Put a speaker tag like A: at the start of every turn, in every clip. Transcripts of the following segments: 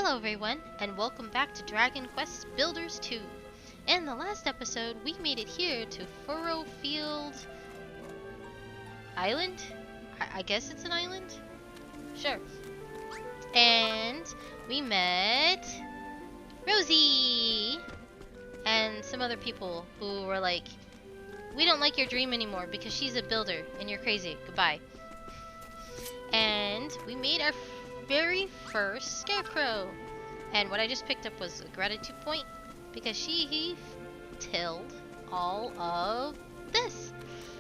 A: Hello everyone, and welcome back to Dragon Quest Builders 2. In the last episode, we made it here to Furrowfield Island? I guess it's an island? Sure. And we met Rosie! And some other people who were like, we don't like your dream anymore because she's a builder and you're crazy. Goodbye. And we made our very first Scarecrow. And what I just picked up was a gratitude point because he tilled all of this.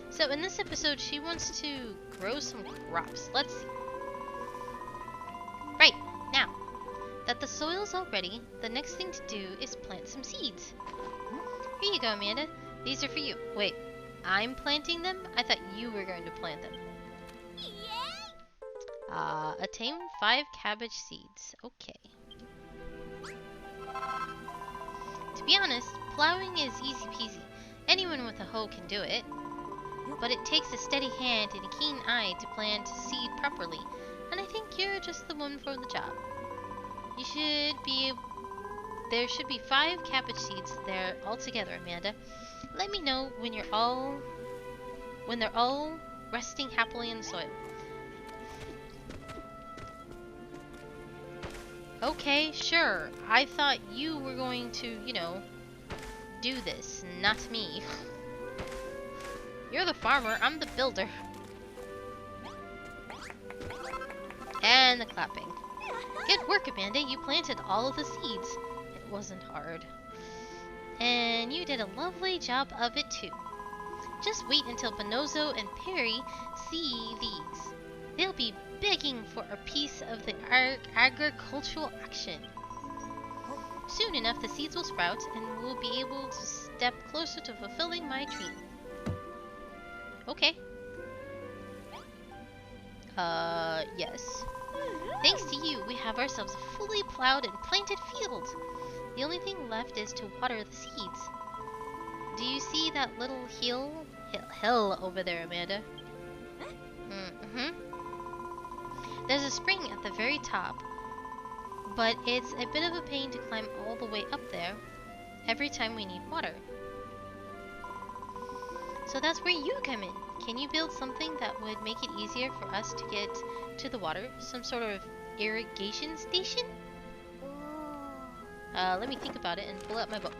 A: So in this episode, she wants to grow some crops. Let's see. Right, now that the soil's all ready, the next thing to do is plant some seeds. Here you go, Amanda. These are for you. Wait, I'm planting them? I thought you were going to plant them. Attain 5 cabbage seeds. Okay. To be honest, plowing is easy peasy. Anyone with a hoe can do it. But it takes a steady hand and a keen eye to plant seed properly. And I think you're just the one for the job. There should be 5 cabbage seeds there altogether, Amanda. Let me know when they're all resting happily in the soil. Okay, sure. I thought you were going to, do this, not me. You're the farmer, I'm the builder. And the clapping. Good work, Amanda. You planted all of the seeds. It wasn't hard. And you did a lovely job of it, too. Just wait until Bonozo and Perry see these. They'll be begging for a piece of the agricultural action. Soon enough, the seeds will sprout, and we'll be able to step closer to fulfilling my dream. Okay. Yes. Thanks to you, we have ourselves a fully plowed and planted field. The only thing left is to water the seeds. Do you see that little hill over there, Amanda? Mm-hmm. There's a spring at the very top, but it's a bit of a pain to climb all the way up there every time we need water. So that's where you come in. Can you build something that would make it easier for us to get to the water? Some sort of irrigation station? Let me think about it and pull out my book.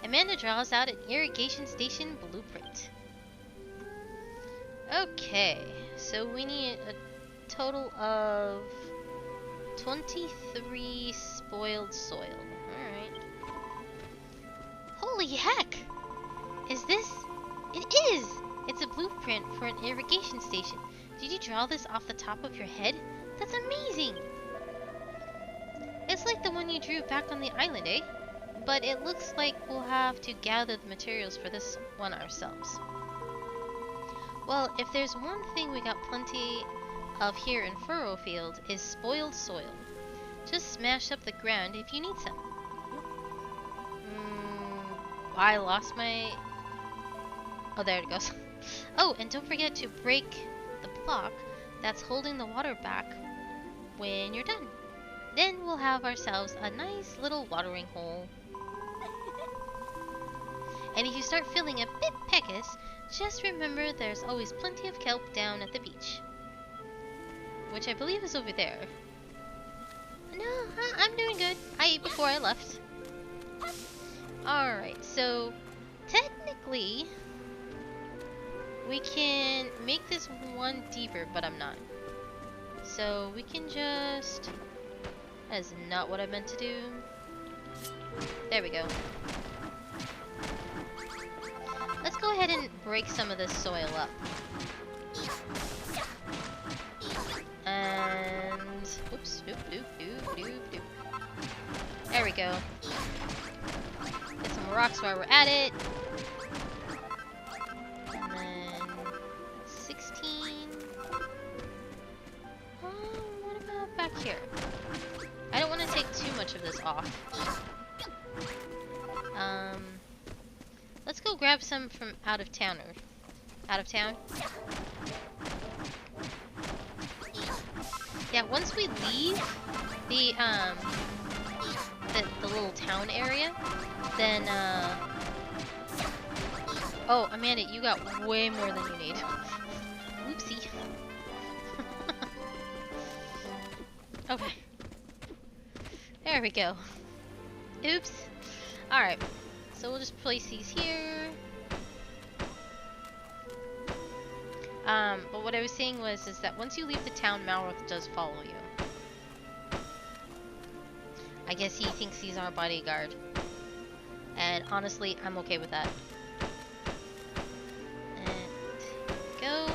A: Amanda draws out an irrigation station blueprint. Okay, so we need a total of 23 spoiled soil. Alright. Holy heck! Is this? It is! It's a blueprint for an irrigation station. Did you draw this off the top of your head? That's amazing! It's like the one you drew back on the island, eh? But it looks like we'll have to gather the materials for this one ourselves. Well, if there's one thing we got plenty of here in Furrowfield is spoiled soil. Just smash up the ground if you need some. I lost my... Oh, there it goes. Oh, and don't forget to break the block that's holding the water back when you're done. Then we'll have ourselves a nice little watering hole. And if you start feeling a bit peckish, just remember there's always plenty of kelp down at the beach. Which I believe is over there. No, I'm doing good. I ate before I left. Alright, so technically we can make this one deeper, but I'm not. So we can just... That is not what I meant to do. There we go. Let's go ahead and break some of this soil up. And... Oops. Doop. There we go. Get some rocks while we're at it. And then... 16... What about back here? I don't want to take too much much of this off. Let's go grab some from out of town. Out of town? Yeah, once we leave the little town area, then, oh, Amanda, you got way more than you need. Oopsie. Okay. There we go. Oops. Alright. So we'll just place these here. But what I was saying is that once you leave the town, Malroth does follow you. I guess he thinks he's our bodyguard. And honestly, I'm okay with that. And go.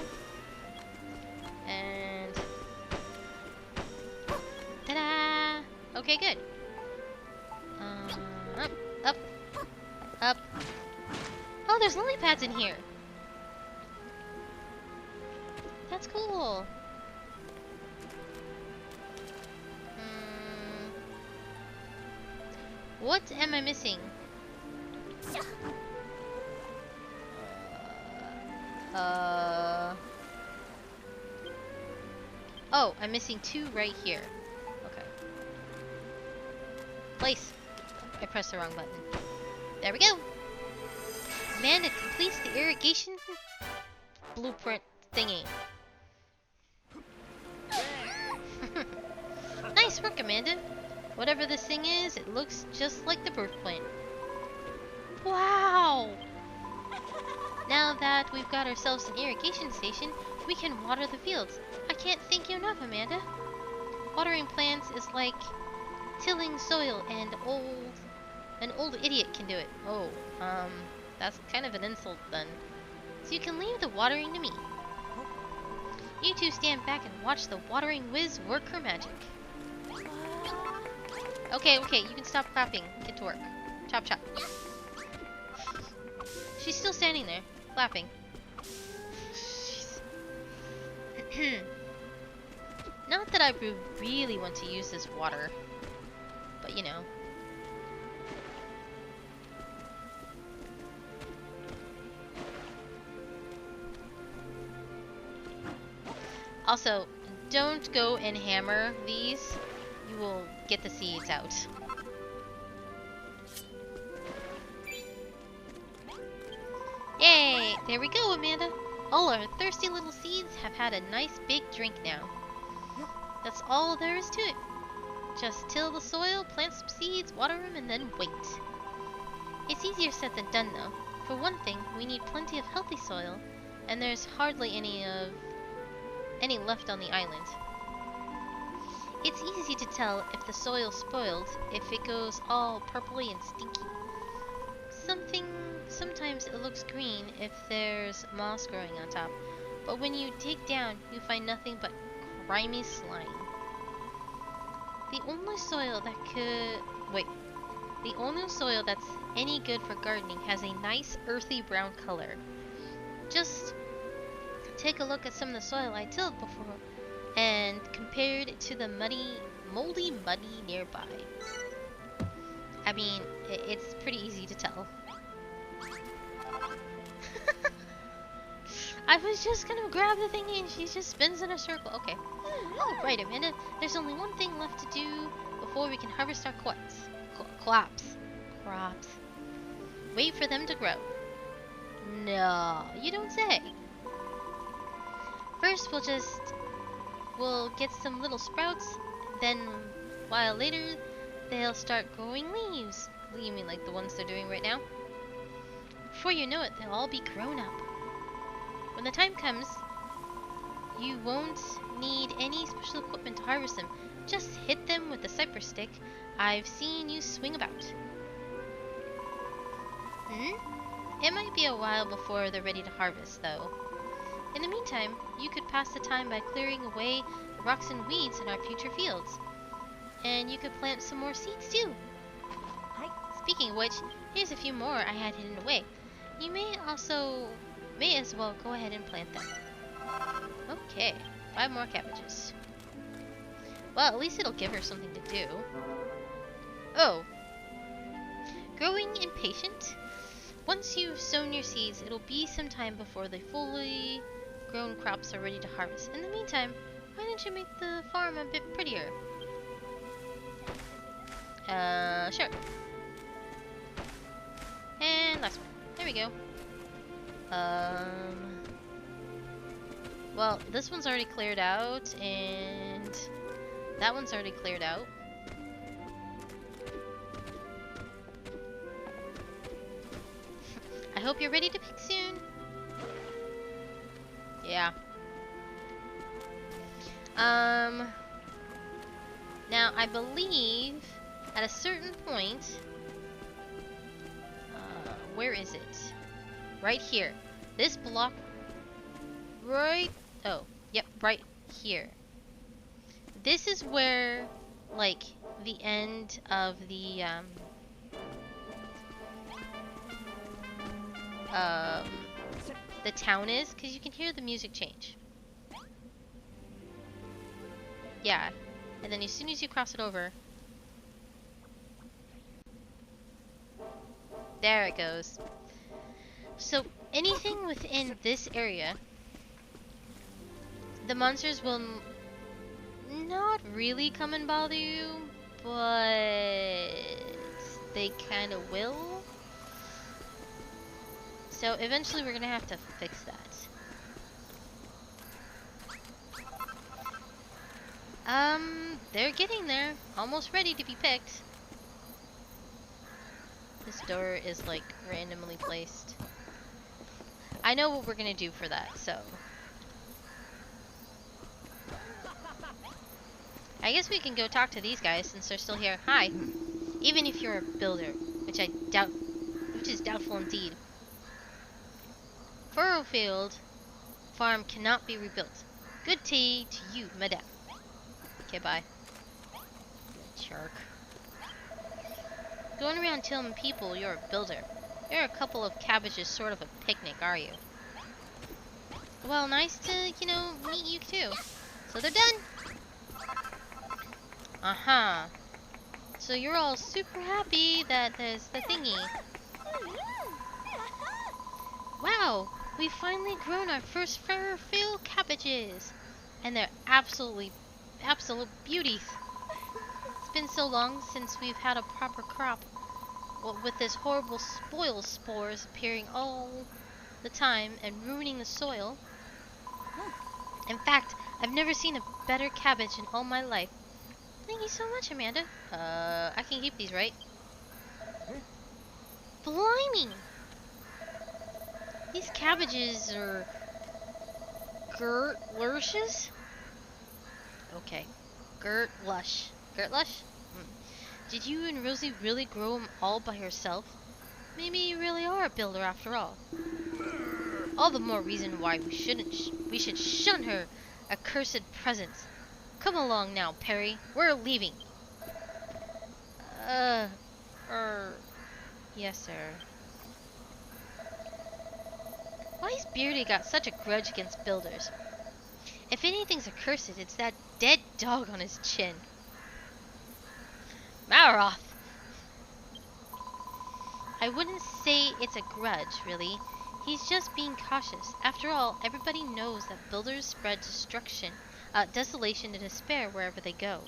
A: And ta-da! Okay, good. Up. Oh, there's lily pads in here. That's cool. What am I missing? Oh, I'm missing 2 right here. Okay. Place. I pressed the wrong button. There we go. Amanda completes the irrigation blueprint thingy. Nice work, Amanda. Whatever this thing is, it looks just like the birth plant. Wow! Now that we've got ourselves an irrigation station, we can water the fields. I can't thank you enough, Amanda. Watering plants is like tilling soil, and an old idiot can do it. Oh, that's kind of an insult then. So you can leave the watering to me. You two stand back and watch the watering whiz work her magic. Okay, you can stop clapping. Get to work. Chop, chop. She's still standing there, clapping. Not that I really want to use this water, but you know. Also, don't go and hammer these. You will get the seeds out. Yay! There we go, Amanda. All our thirsty little seeds have had a nice big drink now. That's all there is to it. Just till the soil, plant some seeds, water them, and then wait. It's easier said than done, though. For one thing, we need plenty of healthy soil, and there's hardly any left on the island. It's easy to tell if the soil's spoiled if it goes all purpley and stinky. Sometimes it looks green if there's moss growing on top, but when you dig down, you find nothing but grimy slime. The only soil that's any good for gardening has a nice earthy brown color. Just take a look at some of the soil I tilled before and compared it to the moldy muddy nearby. I mean, it's pretty easy to tell. I was just gonna grab the thingy and she just spins in a circle. Okay. Oh, right, Amanda. There's only one thing left to do before we can harvest our crops. Wait for them to grow. No, you don't say. First, we'll get some little sprouts. Then, a while later, they'll start growing leaves. You mean like the ones they're doing right now? Before you know it, they'll all be grown up. When the time comes, you won't need any special equipment to harvest them. Just hit them with the cypress stick I've seen you swing about. It might be a while before they're ready to harvest, though. In the meantime, you could pass the time by clearing away the rocks and weeds in our future fields. And you could plant some more seeds, too. Speaking of which, here's a few more I had hidden away. You may as well go ahead and plant them. Okay, 5 more cabbages. Well, at least it'll give her something to do. Oh! Growing impatient? Once you've sown your seeds, it'll be some time before the fully grown crops are ready to harvest. In the meantime, why don't you make the farm a bit prettier? Sure. And last one. There we go. Well, this one's already cleared out, and that one's already cleared out. I hope you're ready to pick soon. Yeah. Now I believe at a certain point, where is it? Right here. This block, right? Oh, yep, right here. This is where, like, the end of the town is, because you can hear the music change. Yeah, and then as soon as you cross it over, there it goes. So anything within this area, the monsters will not really come and bother you, but they kind of will. So eventually we're gonna have to fix that. They're getting there. Almost ready to be picked. This door is like randomly placed. I know what we're gonna do for that, so. I guess we can go talk to these guys since they're still here. Hi. Even if you're a builder, which is doubtful indeed. Furrowfield farm cannot be rebuilt. Good tea to you, madame. Okay, bye. Jerk. Going around telling people you're a builder. You're a couple of cabbages sort of a picnic, are you? Well, nice to, meet you too. So they're done. Uh-huh. So you're all super happy that there's the thingy. Wow, we've finally grown our first Furrowfield cabbages. And they're absolute beauties. It's been so long since we've had a proper crop. What with this horrible spoil spores appearing all the time and ruining the soil. In fact, I've never seen a better cabbage in all my life. Thank you so much, Amanda. I can keep these, right? Blimey! These cabbages are Gertlushes? Okay. Gertlush. Gertlush? Did you and Rosie really grow them all by yourself? Maybe you really are a builder after all. All the more reason why we should shun her accursed presence. Come along now, Perry. We're leaving. Yes, sir. Why's Beardy got such a grudge against builders? If anything's accursed, it's that dead dog on his chin. Maroth! I wouldn't say it's a grudge, really. He's just being cautious. After all, everybody knows that builders spread desolation and despair wherever they go.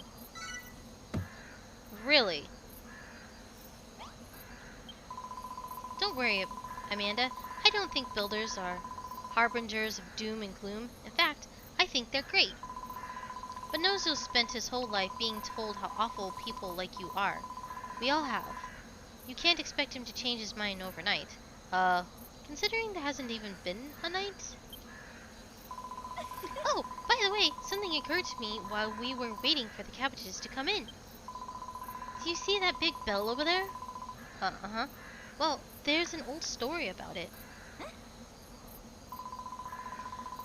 A: Really? Don't worry, Amanda. I don't think builders are harbingers of doom and gloom. In fact, I think they're great. But Nozo spent his whole life being told how awful people like you are. We all have. You can't expect him to change his mind overnight. Considering there hasn't even been a night? Oh, by the way, something occurred to me while we were waiting for the cabbages to come in. Do you see that big bell over there? Uh-huh. Well, there's an old story about it.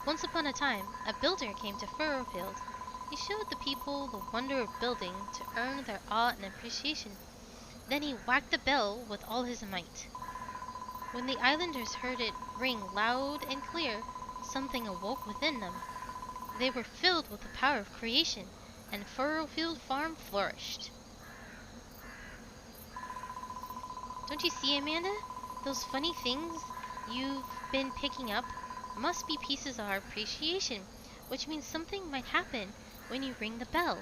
A: Once upon a time, a builder came to Furrowfield. He showed the people the wonder of building to earn their awe and appreciation. Then he whacked the bell with all his might. When the islanders heard it ring loud and clear, something awoke within them. They were filled with the power of creation, and Furrowfield Farm flourished. Don't you see, Amanda? Those funny things you've been picking up must be pieces of our appreciation, which means something might happen when you ring the bell.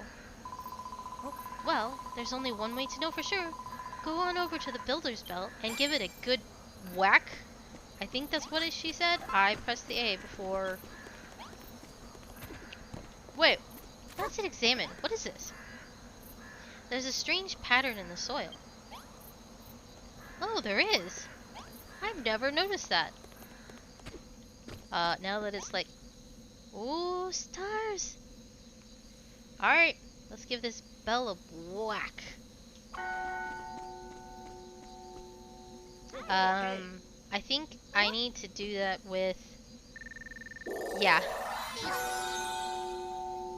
A: Well, there's only one way to know for sure. Go on over to the builder's bell and give it a good whack. I think that's what she said. I pressed the A before. Wait, let's examine. What is this? There's a strange pattern in the soil. Oh, there is. I've never noticed that. Now that it's like, ooh, stars. Alright, let's give this bell a whack. I think I need to do that with, yeah,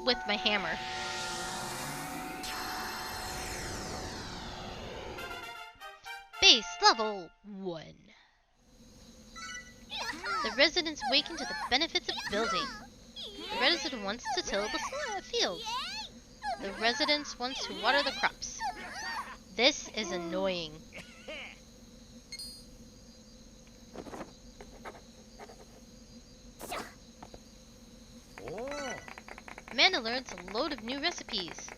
A: with my hammer. Base level 1. The residents awaken to the benefits of building. The resident wants to till the fields. The residents want to water the crops. This is annoying. Amanda learns a load of new recipes.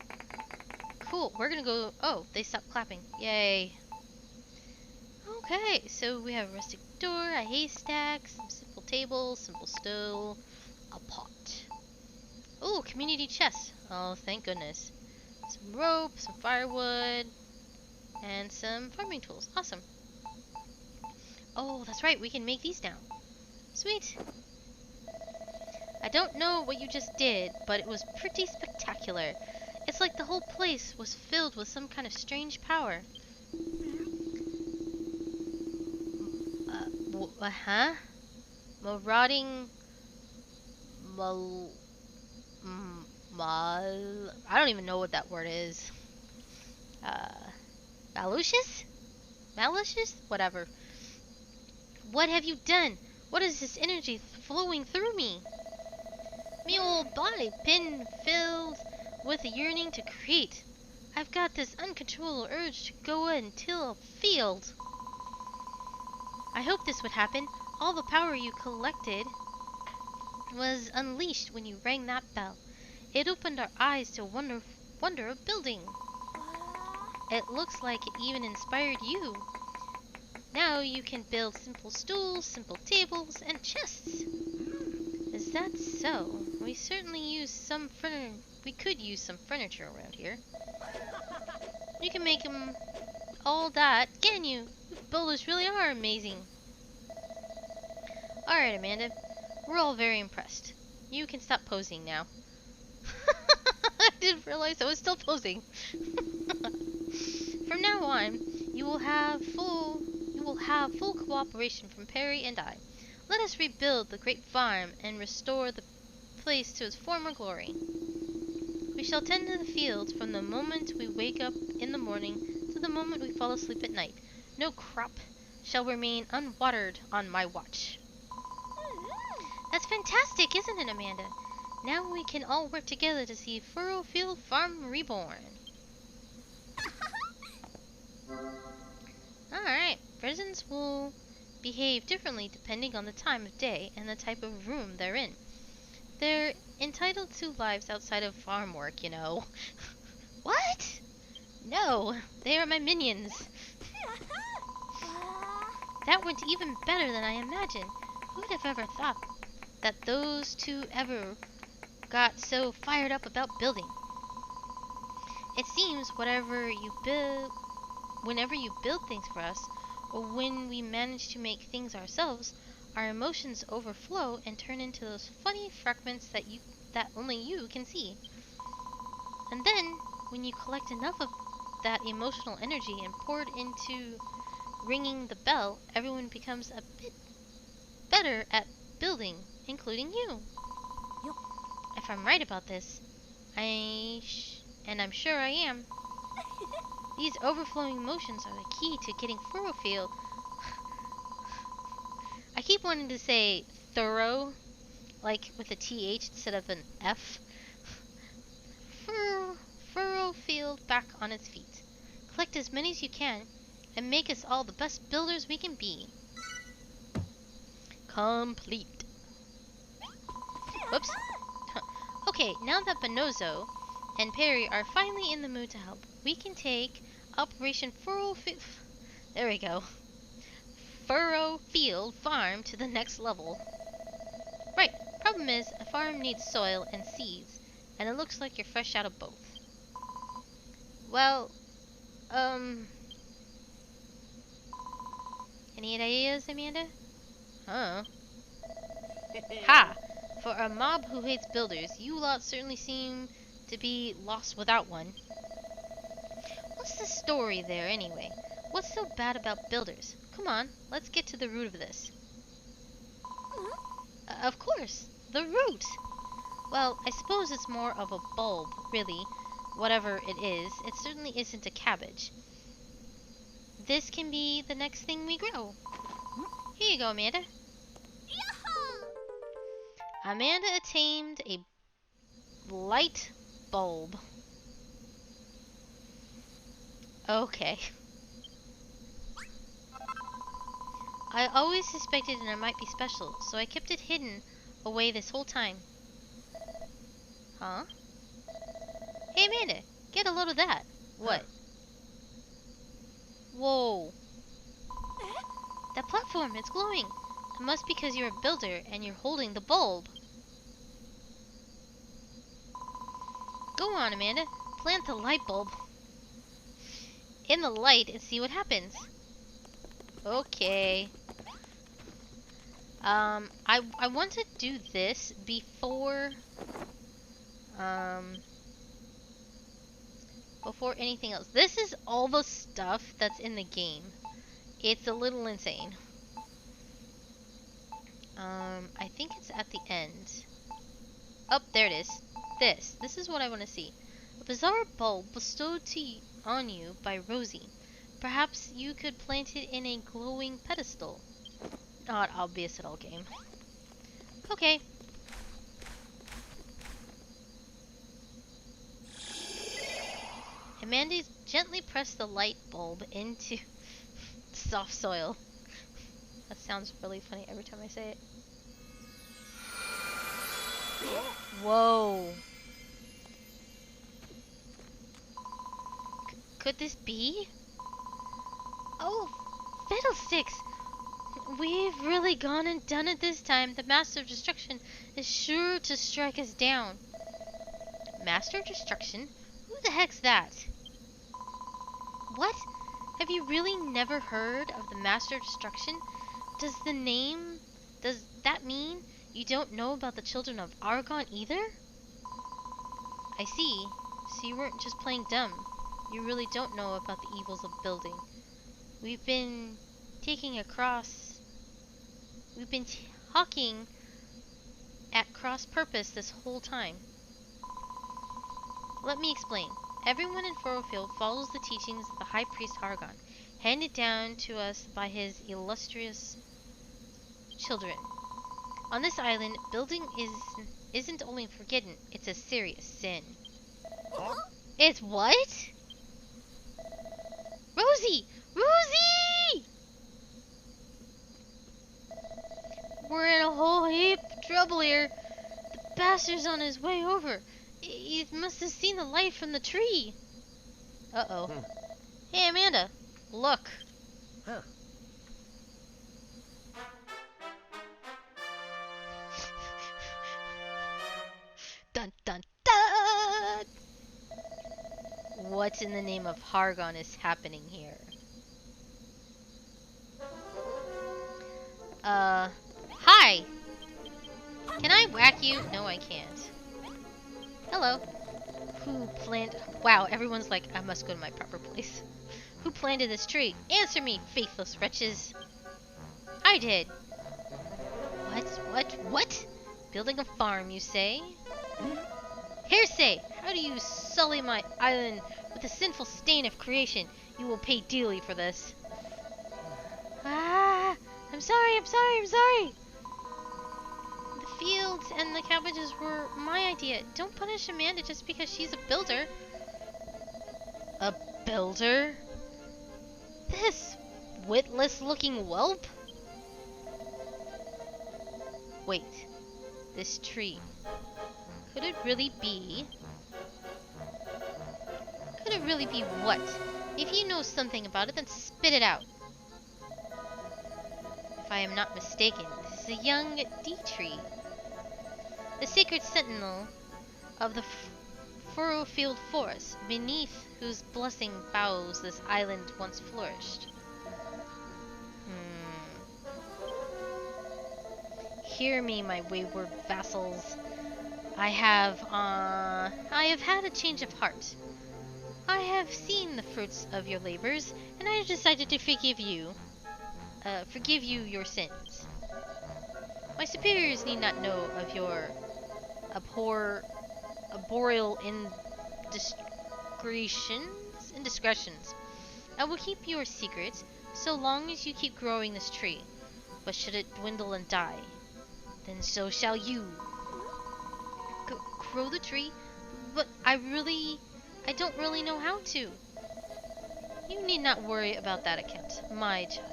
A: Cool, we're gonna go... Oh, they stopped clapping. Yay. Okay, so we have a rustic door, a haystack, some simple tables, simple stove, a pot. Oh, community chest. Oh, thank goodness. Some rope, some firewood, and some farming tools. Awesome. Oh, that's right, we can make these now. Sweet. I don't know what you just did, but it was pretty spectacular. It's like the whole place was filled with some kind of strange power. Marauding... I don't even know what that word is. Malicious? Malicious? Whatever. What have you done? What is this energy flowing through me? Me old body pin filled with a yearning to create. I've got this uncontrollable urge to go and till a field. I hoped this would happen. All the power you collected was unleashed when you rang that bell. It opened our eyes to wonder of building. It looks like it even inspired you. Now you can build simple stools, simple tables, and chests. Is that so? We certainly use some we could use some furniture around here. You can make them all that, can you? You builders really are amazing. Alright, Amanda. We're all very impressed. You can stop posing now. I didn't realize I was still posing. From now on, you will have full cooperation from Perry and I. Let us rebuild the great farm and restore the place to its former glory. We shall tend to the fields from the moment we wake up in the morning to the moment we fall asleep at night. No crop shall remain unwatered on my watch. That's fantastic, isn't it, Amanda? Now we can all work together to see Furrowfield Farm reborn. Alright, residents will behave differently depending on the time of day and the type of room they're in. They're entitled to lives outside of farm work, you know. What? No, they are my minions. That went even better than I imagined. Who'd have ever thought that those two ever got so fired up about building? It seems whenever you build things for us, or when we manage to make things ourselves, our emotions overflow and turn into those funny fragments that only you can see. And then, when you collect enough of that emotional energy and pour it into ringing the bell, everyone becomes a bit better at building, including you.
B: Yep.
A: If I'm right about this, and I'm sure I am, these overflowing emotions are the key to getting Furrowfield. I keep wanting to say thorough, like with a TH instead of an F. Furrowfield back on its feet. Collect as many as you can. and make us all the best builders we can be. Complete. Whoops. Okay, now that Bonozo and Perry are finally in the mood to help, we can take Operation there we go. Furrow Field Farm to the next level. Right, problem is, a farm needs soil and seeds, and it looks like you're fresh out of both. Well, any ideas, Amanda? Huh? Ha! For a mob who hates builders, you lot certainly seem to be lost without one. What's the story there, anyway? What's so bad about builders? Come on, let's get to the root of this. Of course, the root! Well, I suppose it's more of a bulb, really. Whatever it is, it certainly isn't a cabbage. This can be the next thing we grow. Here you go, Amanda. Amanda attained a light bulb. Okay. I always suspected it might be special, so I kept it hidden away this whole time. Huh? Hey Amanda, get a load of that. What? Whoa. That platform, it's glowing. It must be because you're a builder and you're holding the bulb. Go on, Amanda. Plant the light bulb in the light and see what happens. Okay. I want to do this before anything else. This is all the stuff that's in the game. It's a little insane. I think it's at the end. Oh, there it is. This is what I want to see. A bizarre bulb bestowed on you by Rosie. Perhaps you could plant it in a glowing pedestal. Not obvious at all, game. Okay. Amanda gently pressed the light bulb into soft soil. That sounds really funny every time I say it. Whoa. Could this be? Oh, fiddlesticks! We've really gone and done it this time. The Master of Destruction is sure to strike us down. Master of Destruction? Who the heck's that? What? Have you really never heard of the Master of Destruction? Does that mean you don't know about the children of Argon either? I see. So you weren't just playing dumb. You really don't know about the evils of building. We've been talking at cross purpose this whole time. Let me explain. Everyone in Furrowfield follows the teachings of the High Priest Argon, handed down to us by his illustrious children. On this island, building isn't only forbidden, it's a serious sin.
B: Huh?
A: It's what? Rosie! Rosie! We're in a whole heap of trouble here. The bastard's on his way over. He must have seen the light from the tree. Uh-oh. Hey, Amanda. Look.
B: Huh.
A: Dun dun dun! What in the name of Hargon is happening here? Hi! Can I whack you? No, I can't. Hello. Wow, everyone's like, I must go to my proper place. Who planted this tree? Answer me, faithless wretches. I did. What? Building a farm, you say? Hearsay! How do you sully my island with a sinful stain of creation? You will pay dearly for this. I'm sorry. The fields and the cabbages were my idea. Don't punish Amanda just because she's a builder. A builder? This witless-looking whelp? Wait, this tree. Could it really be? Could it really be what? If you know something about it, then spit it out. If I am not mistaken, this is a young D-tree. The sacred sentinel of the furrow-filled forest, beneath whose blessing boughs this island once flourished. Hear me, my wayward vassals. I have had a change of heart. I have seen the fruits of your labors, and I have decided to forgive you your sins. My superiors need not know of your arboreal indiscretions. I will keep your secrets so long as you keep growing this tree. But should it dwindle and die, then so shall you. Grow the tree? But I don't really know how to. You need not worry about that account, my child.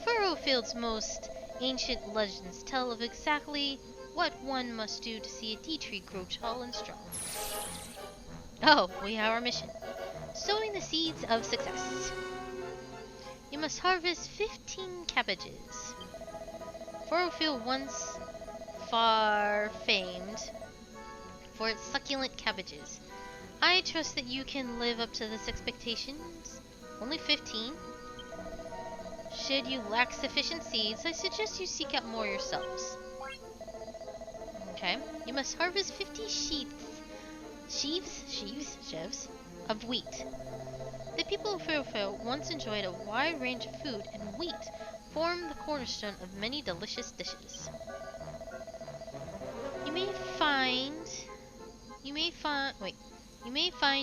A: Furrowfield's most ancient legends tell of exactly what one must do to see a D-tree grow tall and strong. Oh, we have our mission. Sowing the seeds of success. You must harvest 15 cabbages. Furrowfield once far famed for its succulent cabbages. I trust that you can live up to this expectations. Only 15? Should you lack sufficient seeds, I suggest you seek out more yourselves. Okay. You must harvest 50 sheaves of wheat. The people of Furrowfield once enjoyed a wide range of food, and wheat formed the cornerstone of many delicious dishes. You may find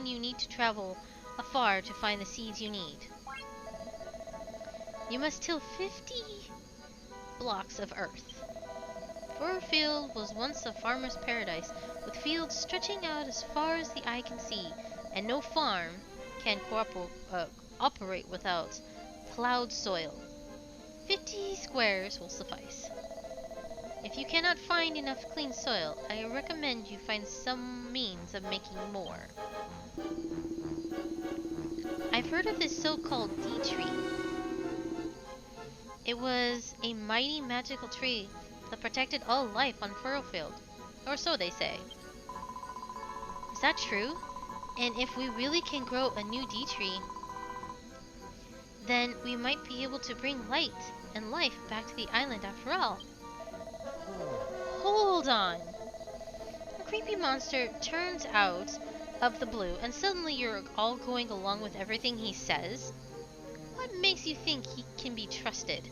A: you need to travel afar to find the seeds you need. You must till 50 blocks of earth. Furrowfield was once a farmer's paradise, with fields stretching out as far as the eye can see, and no farm can operate without plowed soil. 50 squares will suffice. If you cannot find enough clean soil, I recommend you find some means of making more. I've heard of this so-called D-tree. It was a mighty magical tree that protected all life on Furrowfield, or so they say. Is that true? And if we really can grow a new D-tree, then we might be able to bring light and life back to the island after all. Hold on! A creepy monster turns out of the blue, and suddenly you're all going along with everything he says? What makes you think he can be trusted?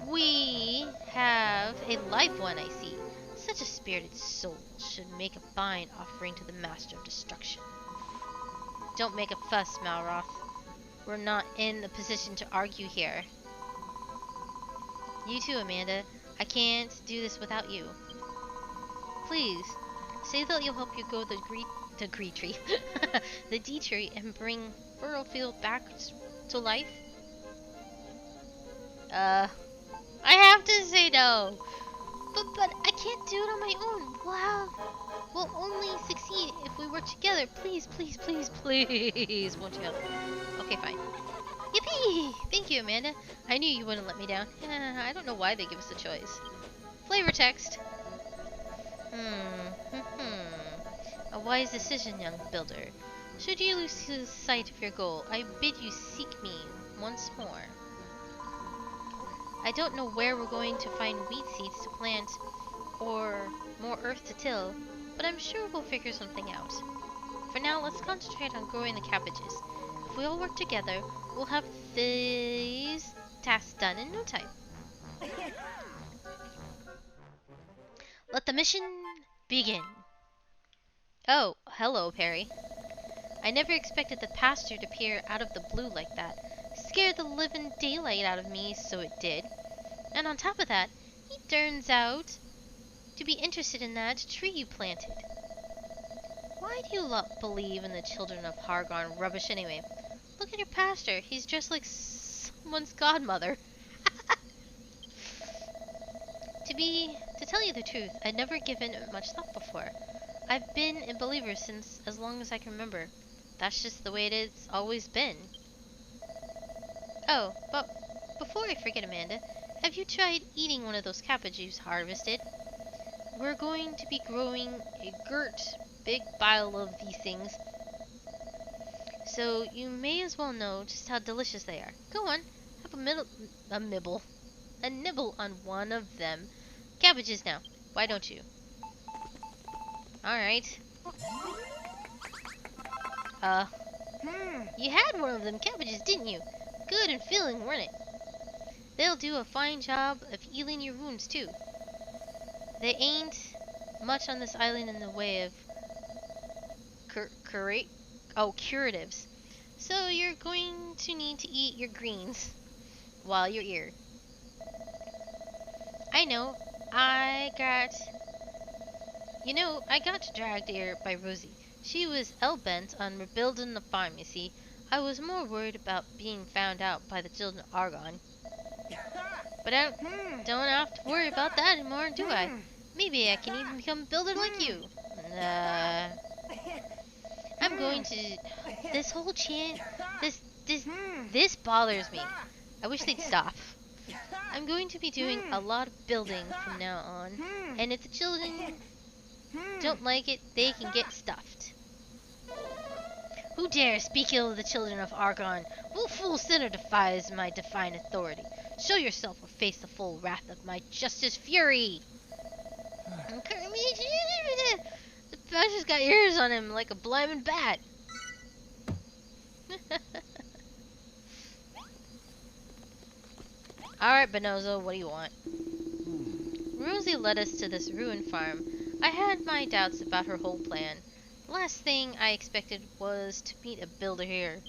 A: We have a live one, I see. Such a spirited soul should make a fine offering to the Master of Destruction. Don't make a fuss, Malroth. We're not in a position to argue here. You too, Amanda. I can't do this without you. Please, say that you'll help you grow the tree, the D-tree, and bring Furrowfield back to life. I have to say no. But I can't do it on my own. We'll only succeed if we work together. Please, please, please, please. Won't you help? Okay, fine. Yippee! Thank you, Amanda. I knew you wouldn't let me down. I don't know why they give us a choice. Flavor text. A wise decision, young builder. Should you lose sight of your goal, I bid you seek me once more. I don't know where we're going to find wheat seeds to plant or more earth to till, but I'm sure we'll figure something out. For now, let's concentrate on growing the cabbages. If we all work together, we'll have these tasks done in no time. Let the mission begin. Oh, hello, Perry. I never expected the pastor to appear out of the blue like that. Scared the living daylight out of me, so it did. And on top of that, he turns out to be interested in that tree you planted. Why do you lot believe in the children of Hargon rubbish anyway? Look at your pastor. He's dressed like someone's godmother. To tell you the truth, I'd never given it much thought before. I've been a believer since as long as I can remember. That's just the way it's always been. Oh, but before I forget, Amanda, have you tried eating one of those cabbages you harvested? We're going to be growing a big pile of these things, so you may as well know just how delicious they are. Go on, have a nibble on one of them. Cabbages now, why don't you? Alright. You had one of them cabbages, didn't you? Good and filling, weren't it? They'll do a fine job of healing your wounds, too. There ain't much on this island in the way of curatives. So you're going to need to eat your greens while you're here. I know, I got dragged here by Rosie. She was hell-bent on rebuilding the farm, you see. I was more worried about being found out by the children of Argon. But I don't have to worry about that anymore, do I? Maybe I can even become a builder like you. I'm going to... This whole chant... This bothers me. I wish they'd stop. I'm going to be doing a lot of building from now on. And if the children don't like it, they can get stuffed. Who dares speak ill of the children of Argon? What fool sinner defies my divine authority? Show yourself or face the full wrath of my justice fury! The pastor's got ears on him like a blimmin' bat. Alright, Bonozo, what do you want? Rosie led us to this ruined farm. I had my doubts about her whole plan. The last thing I expected was to meet a builder here.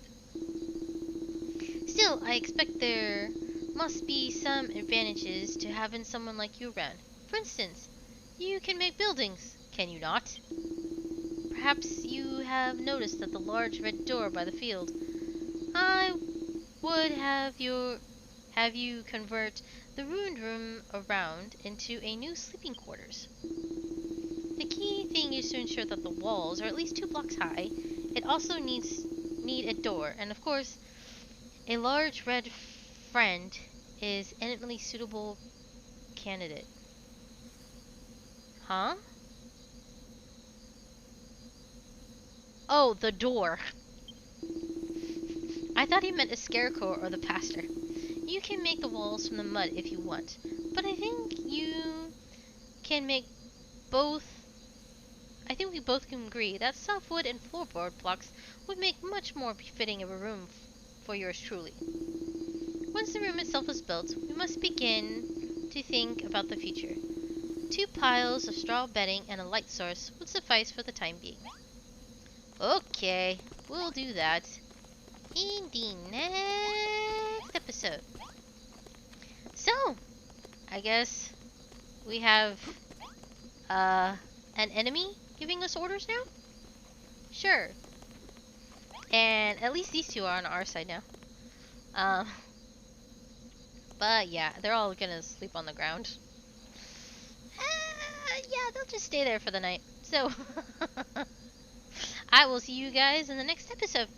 A: Still, I expect there must be some advantages to having someone like you around. For instance, you can make buildings, can you not? Perhaps you have noticed that the large red door by the field. I would have you convert the ruined room around into a new sleeping quarters. The key thing is to ensure that the walls are at least 2 blocks high. It also need a door, and of course, a large red friend is eminently suitable candidate. Huh? Oh, the door. I thought he meant a scarecrow or the pastor. You can make the walls from the mud if you want, but I think can make both. I think we both can agree that softwood and floorboard blocks would make much more befitting of a room for yours truly. Once the room itself is built, we must begin to think about the future. 2 piles of straw bedding and a light source would suffice for the time being. Okay, we'll do that in the next episode. So, I guess we have an enemy giving us orders now? Sure. And at least these 2 are on our side now. But yeah, they're all gonna sleep on the ground. Yeah, they'll just stay there for the night. So, I will see you guys in the next episode.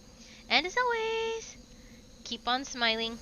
A: And as always, keep on smiling.